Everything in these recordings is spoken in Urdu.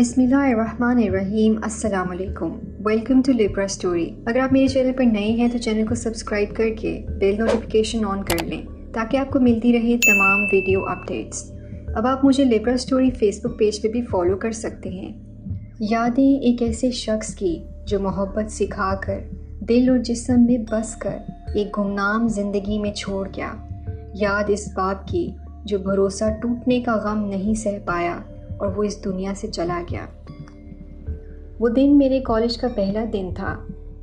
بسم اللہ الرحمن الرحیم۔ السلام علیکم، ویلکم ٹو لیبرا اسٹوری۔ اگر آپ میرے چینل پر نئے ہیں تو چینل کو سبسکرائب کر کے بیل نوٹیفیکیشن آن کر لیں تاکہ آپ کو ملتی رہے تمام ویڈیو اپڈیٹس۔ اب آپ مجھے لیبرا اسٹوری فیس بک پیج پہ بھی فالو کر سکتے ہیں۔ یادیں ایک ایسے شخص کی جو محبت سکھا کر دل اور جسم میں بس کر ایک گمنام زندگی میں چھوڑ گیا۔ یاد اس باپ کی جو بھروسہ ٹوٹنے کا غم نہیں سہ پایا اور وہ اس دنیا سے چلا گیا۔ وہ دن میرے کالج کا پہلا دن تھا۔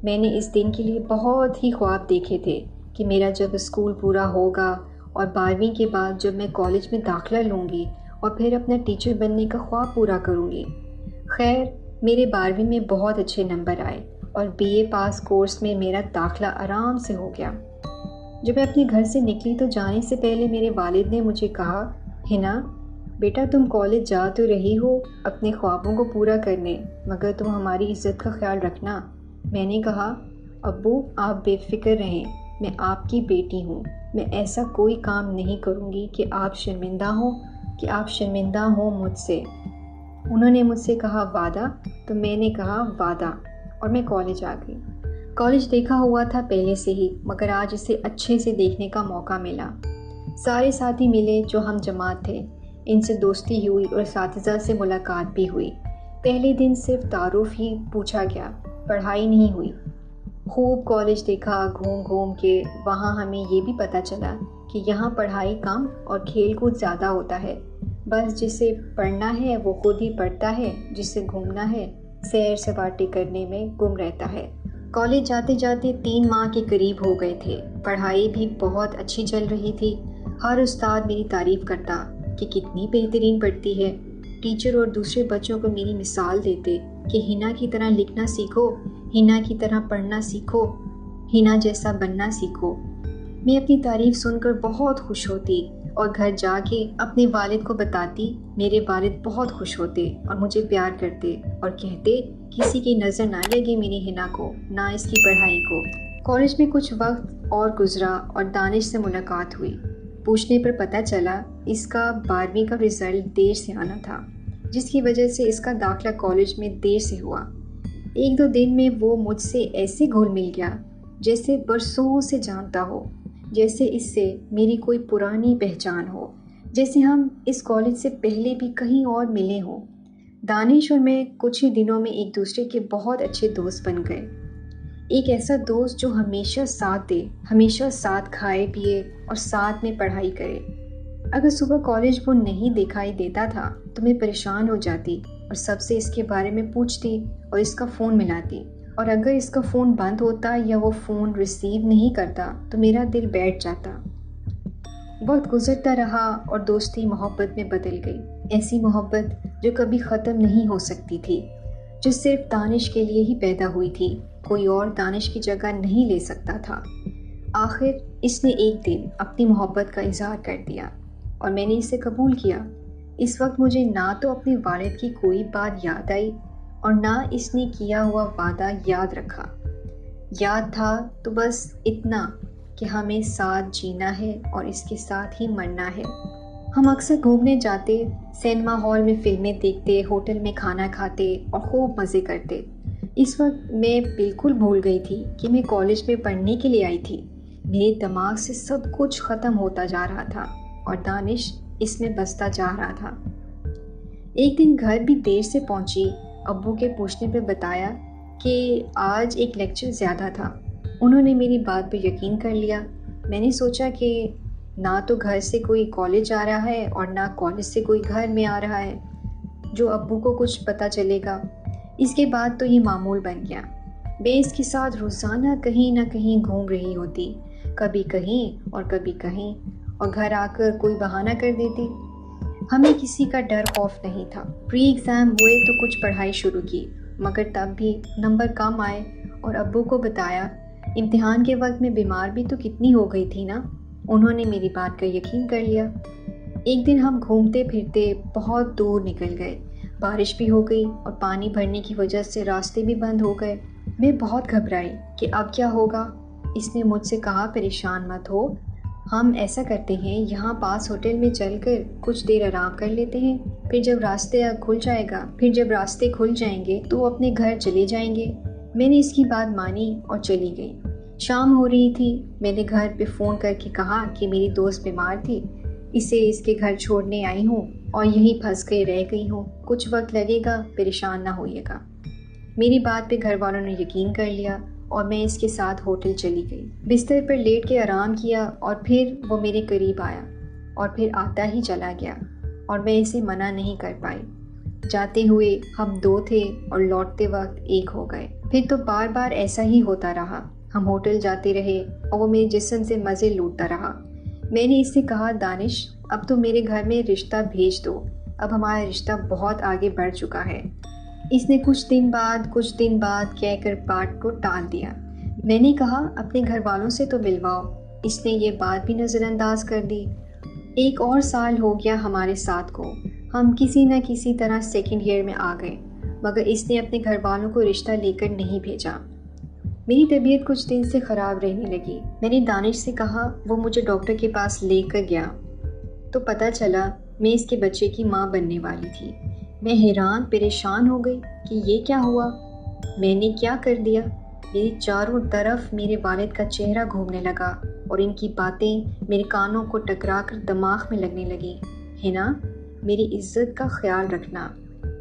میں نے اس دن کے لیے بہت ہی خواب دیکھے تھے کہ میرا جب اسکول پورا ہوگا اور 12ویں کے بعد جب میں کالج میں داخلہ لوں گی اور پھر اپنا ٹیچر بننے کا خواب پورا کروں گی۔ خیر، میرے 12ویں میں بہت اچھے نمبر آئے اور BA پاس کورس میں میرا داخلہ آرام سے ہو گیا۔ جب میں اپنے گھر سے نکلی تو جانے سے پہلے میرے والد نے مجھے کہا، ہنا بیٹا تم کالج جا تو رہی ہو اپنے خوابوں کو پورا کرنے، مگر تم ہماری عزت کا خیال رکھنا۔ میں نے کہا، ابو آپ بے فکر رہیں، میں آپ کی بیٹی ہوں، میں ایسا کوئی کام نہیں کروں گی کہ آپ شرمندہ ہوں مجھ سے۔ انہوں نے مجھ سے کہا وعدہ؟ تو میں نے کہا وعدہ، اور میں کالج آ گئی۔ کالج دیکھا ہوا تھا پہلے سے ہی، مگر آج اسے اچھے سے دیکھنے کا موقع ملا۔ سارے ساتھی ملے جو ہم جماعت تھے، ان سے دوستی ہوئی اور اساتذہ سے ملاقات بھی ہوئی۔ پہلے دن صرف تعارف ہی پوچھا گیا، پڑھائی نہیں ہوئی۔ خوب کالج دیکھا گھوم گھوم کے۔ وہاں ہمیں یہ بھی پتہ چلا کہ یہاں پڑھائی کم اور کھیل کود زیادہ ہوتا ہے۔ بس جسے پڑھنا ہے وہ خود ہی پڑھتا ہے، جسے گھومنا ہے سیر سپاٹے کرنے میں گم رہتا ہے۔ کالج جاتے جاتے 3 ماہ کے قریب ہو گئے تھے۔ پڑھائی بھی بہت اچھی چل رہی تھی۔ ہر استاد میری تعریف کرتا کہ کتنی بہترین پڑھتی ہے۔ ٹیچر اور دوسرے بچوں کو میری مثال دیتے کہ ہنا کی طرح لکھنا سیکھو، ہنا کی طرح پڑھنا سیکھو، ہنا جیسا بننا سیکھو۔ میں اپنی تعریف سن کر بہت خوش ہوتی اور گھر جا کے اپنے والد کو بتاتی۔ میرے والد بہت خوش ہوتے اور مجھے پیار کرتے اور کہتے کسی کی نظر نہ لگے میری ہنا کو، نہ اس کی پڑھائی کو۔ کالج میں کچھ وقت اور گزرا اور دانش سے ملاقات ہوئی۔ پوچھنے پر پتہ چلا اس کا 12ویں کا رزلٹ دیر سے آنا تھا، جس کی وجہ سے اس کا داخلہ کالج میں دیر سے ہوا۔ 1-2 دن میں وہ مجھ سے ایسے گھل مل گیا جیسے برسوں سے جانتا ہو، جیسے اس سے میری کوئی پرانی پہچان ہو، جیسے ہم اس کالج سے پہلے بھی کہیں اور ملے ہوں۔ دانش اور میں کچھ ہی دنوں میں ایک دوسرے کے بہت اچھے دوست بن گئے۔ ایک ایسا دوست جو ہمیشہ ساتھ دے، ہمیشہ ساتھ کھائے پیے اور ساتھ میں پڑھائی کرے۔ اگر صبح کالج وہ نہیں دکھائی دیتا تھا تو میں پریشان ہو جاتی اور سب سے اس کے بارے میں پوچھتی اور اس کا فون ملاتی، اور اگر اس کا فون بند ہوتا یا وہ فون ریسیو نہیں کرتا تو میرا دل بیٹھ جاتا۔ وقت گزرتا رہا اور دوستی محبت میں بدل گئی، ایسی محبت جو کبھی ختم نہیں ہو سکتی تھی، جو صرف دانش کے لیے ہی پیدا ہوئی تھی، کوئی اور دانش کی جگہ نہیں لے سکتا تھا۔ آخر اس نے ایک دن اپنی محبت کا اظہار کر دیا اور میں نے اسے قبول کیا۔ اس وقت مجھے نہ تو اپنے والد کی کوئی بات یاد آئی اور نہ اس نے کیا ہوا وعدہ یاد رکھا۔ یاد تھا تو بس اتنا کہ ہمیں ساتھ جینا ہے اور اس کے ساتھ ہی مرنا ہے۔ ہم اکثر گھومنے جاتے، سینما ہال میں فلمیں دیکھتے، ہوٹل میں کھانا کھاتے اور خوب مزے کرتے۔ اس وقت میں بالکل بھول گئی تھی کہ میں کالج میں پڑھنے کے لیے آئی تھی۔ میرے دماغ سے سب کچھ ختم ہوتا جا رہا تھا اور دانش اس میں بستا جا رہا تھا۔ ایک دن گھر بھی دیر سے پہنچی۔ ابو کے پوچھنے پہ بتایا کہ آج ایک لیکچر زیادہ تھا۔ انہوں نے میری بات پہ یقین کر لیا۔ میں نے سوچا کہ نہ تو گھر سے کوئی کالج آ رہا ہے اور نہ کالج سے کوئی گھر میں آ رہا ہے جو ابو کو کچھ پتہ چلے گا۔ اس کے بعد تو یہ معمول بن گیا۔ میں اس کے ساتھ روزانہ کہیں نہ کہیں گھوم رہی ہوتی، کبھی کہیں اور کبھی کہیں، اور گھر آ کر کوئی بہانہ کر دیتی۔ ہمیں کسی کا ڈر خوف نہیں تھا۔ پری ایگزام ہوئے تو کچھ پڑھائی شروع کی، مگر تب بھی نمبر کم آئے اور ابو کو بتایا۔ امتحان کے وقت میں بیمار بھی تو کتنی ہو گئی تھی نا۔ انہوں نے میری بات کا یقین کر لیا۔ ایک دن ہم گھومتے پھرتے بہت دور نکل گئے۔ بارش بھی ہو گئی اور پانی بھرنے کی وجہ سے راستے بھی بند ہو گئے۔ میں بہت گھبرائی کہ اب کیا ہوگا۔ اس نے مجھ سے کہا پریشان مت ہو، ہم ایسا کرتے ہیں، یہاں پاس ہوٹل میں چل کر کچھ دیر آرام کر لیتے ہیں، پھر جب راستے کھل جائیں گے تو اپنے گھر چلے جائیں گے۔ میں نے اس کی بات مانی اور چلی گئی۔ شام ہو رہی تھی۔ میں نے گھر پہ فون کر کے کہا کہ میری دوست بیمار تھی، اسے اس کے گھر چھوڑنے آئی ہوں اور یہیں پھنس کے رہ گئی ہوں، کچھ وقت لگے گا، پریشان نہ ہوئیے گا۔ میری بات پہ گھر والوں نے یقین کر لیا اور میں اس کے ساتھ ہوٹل چلی گئی۔ بستر پر لیٹ کے آرام کیا اور پھر وہ میرے قریب آیا اور پھر آتا ہی چلا گیا اور میں اسے منع نہیں کر پائی۔ جاتے ہوئے ہم 2 تھے اور لوٹتے وقت 1 ہو گئے۔ پھر تو بار بار ایسا ہی ہوتا رہا۔ ہم ہوٹل جاتے رہے اور وہ میرے جسم سے مزے لوٹتا رہا۔ میں نے اس سے کہا، دانش اب تو میرے گھر میں رشتہ بھیج دو، اب ہمارا رشتہ بہت آگے بڑھ چکا ہے۔ اس نے کچھ دن بعد کہہ کر بات کو ٹال دیا۔ میں نے کہا، اپنے گھر والوں سے تو ملواؤ۔ اس نے یہ بات بھی نظر انداز کر دی۔ 1 اور سال ہو گیا ہمارے ساتھ کو، ہم کسی نہ کسی طرح سیکنڈ ایئر میں آ گئے، مگر اس نے اپنے گھر والوں کو رشتہ لے کر نہیں بھیجا۔ میری طبیعت کچھ دن سے خراب رہنے لگی۔ میں نے دانش سے کہا، وہ مجھے ڈاکٹر کے پاس لے کر گیا تو پتہ چلا میں اس کے بچے کی ماں بننے والی تھی۔ میں حیران پریشان ہو گئی کہ یہ کیا ہوا، میں نے کیا کر دیا۔ میری چاروں طرف میرے والد کا چہرہ گھومنے لگا اور ان کی باتیں میرے کانوں کو ٹکرا کر دماغ میں لگنے لگیں۔ ہنا، میری عزت کا خیال رکھنا۔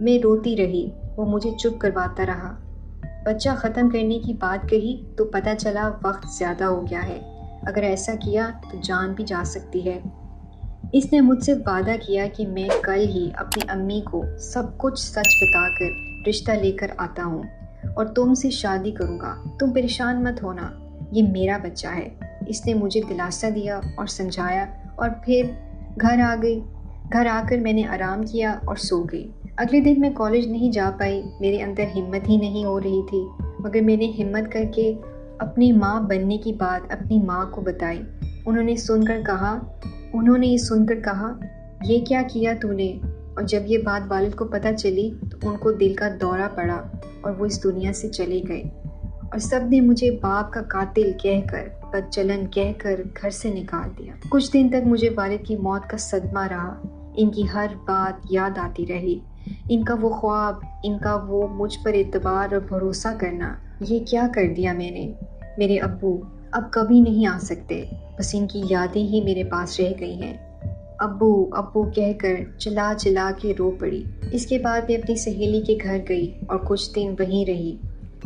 میں روتی رہی، وہ مجھے چپ کرواتا رہا۔ بچہ ختم کرنے کی بات کہی تو پتہ چلا وقت زیادہ ہو گیا ہے، اگر ایسا کیا تو جان بھی جا سکتی ہے۔ اس نے مجھ سے وعدہ کیا کہ میں کل ہی اپنی امی کو سب کچھ سچ بتا کر رشتہ لے کر آتا ہوں اور تم سے شادی کروں گا، تم پریشان مت ہونا، یہ میرا بچہ ہے۔ اس نے مجھے دلاسا دیا اور سمجھایا اور پھر گھر آ گئی۔ گھر آ کر میں نے آرام کیا اور سو گئی۔ اگلے دن میں کالج نہیں جا پائی، میرے اندر ہمت ہی نہیں ہو رہی تھی، مگر میں نے ہمت کر کے اپنی ماں بننے کی بات اپنی ماں کو بتائی۔ انہوں نے یہ سن کر کہا، یہ کیا کیا تو نے؟ اور جب یہ بات والد کو پتہ چلی تو ان کو دل کا دورہ پڑا اور وہ اس دنیا سے چلے گئے، اور سب نے مجھے باپ کا قاتل کہہ کر، بدچلن کہہ کر گھر سے نکال دیا۔ کچھ دن تک مجھے والد کی موت کا صدمہ رہا، ان کی ہر بات یاد آتی رہی، ان کا وہ خواب، ان کا وہ مجھ پر اعتبار اور بھروسہ کرنا۔ یہ کیا کر دیا میں نے؟ میرے ابو اب کبھی نہیں آ سکتے، بس ان کی یادیں ہی میرے پاس رہ گئی ہیں۔ ابو ابو کہہ کر چلا چلا کے رو پڑی۔ اس کے بعد میں اپنی سہیلی کے گھر گئی اور کچھ دن وہیں رہی۔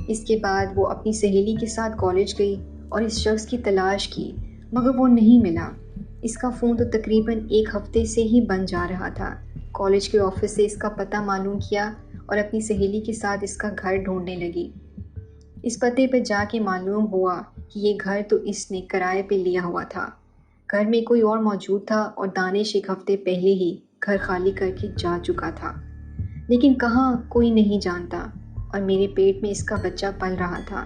اس کے بعد وہ اپنی سہیلی کے ساتھ کالج گئی اور اس شخص کی تلاش کی، مگر وہ نہیں ملا۔ اس کا فون تو تقریباً 1 ہفتے سے ہی بند جا رہا تھا۔ کالج کے آفس سے اس کا پتہ معلوم کیا اور اپنی سہیلی کے ساتھ اس کا گھر ڈھونڈنے لگی۔ اس پتے پر جا کے معلوم ہوا کہ یہ گھر تو اس نے کرائے پہ لیا ہوا تھا۔ گھر میں کوئی اور موجود تھا اور دانش 1 ہفتے پہلے ہی گھر خالی کر کے جا چکا تھا، لیکن کہاں کوئی نہیں جانتا، اور میرے پیٹ میں اس کا بچہ پل رہا تھا۔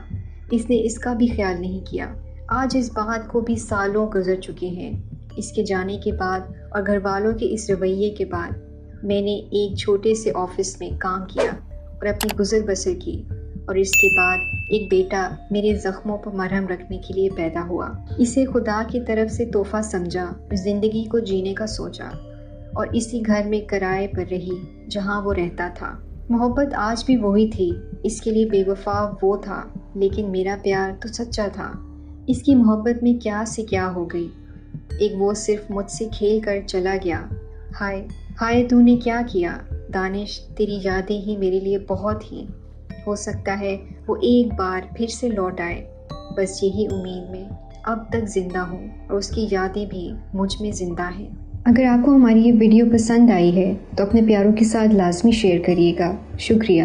اس نے اس کا بھی خیال نہیں کیا۔ آج اس بات کو بھی سالوں گزر چکے ہیں۔ اس کے جانے کے بعد اور گھر والوں کے اس رویے کے بعد میں نے ایک چھوٹے سے آفس میں کام کیا اور اپنی گزر بسر کی، اور اس کے بعد ایک بیٹا میرے زخموں پر مرہم رکھنے کے لیے پیدا ہوا۔ اسے خدا کی طرف سے تحفہ سمجھا اور زندگی کو جینے کا سوچا، اور اسی گھر میں کرائے پر رہی جہاں وہ رہتا تھا۔ محبت آج بھی وہی تھی، اس کے لیے بے وفا وہ تھا، لیکن میرا پیار تو سچا تھا۔ اس کی محبت میں کیا سے کیا ہو گئی، ایک وہ صرف مجھ سے کھیل کر چلا گیا۔ ہائے تو نے کیا کیا دانش، تیری یادیں ہی میرے لیے بہت ہی، ہو سکتا ہے وہ ایک بار پھر سے لوٹ آئے، بس یہی امید میں اب تک زندہ ہوں، اور اس کی یادیں بھی مجھ میں زندہ ہیں۔ اگر آپ کو ہماری یہ ویڈیو پسند آئی ہے تو اپنے پیاروں کے ساتھ لازمی شیئر کریے گا۔ شکریہ۔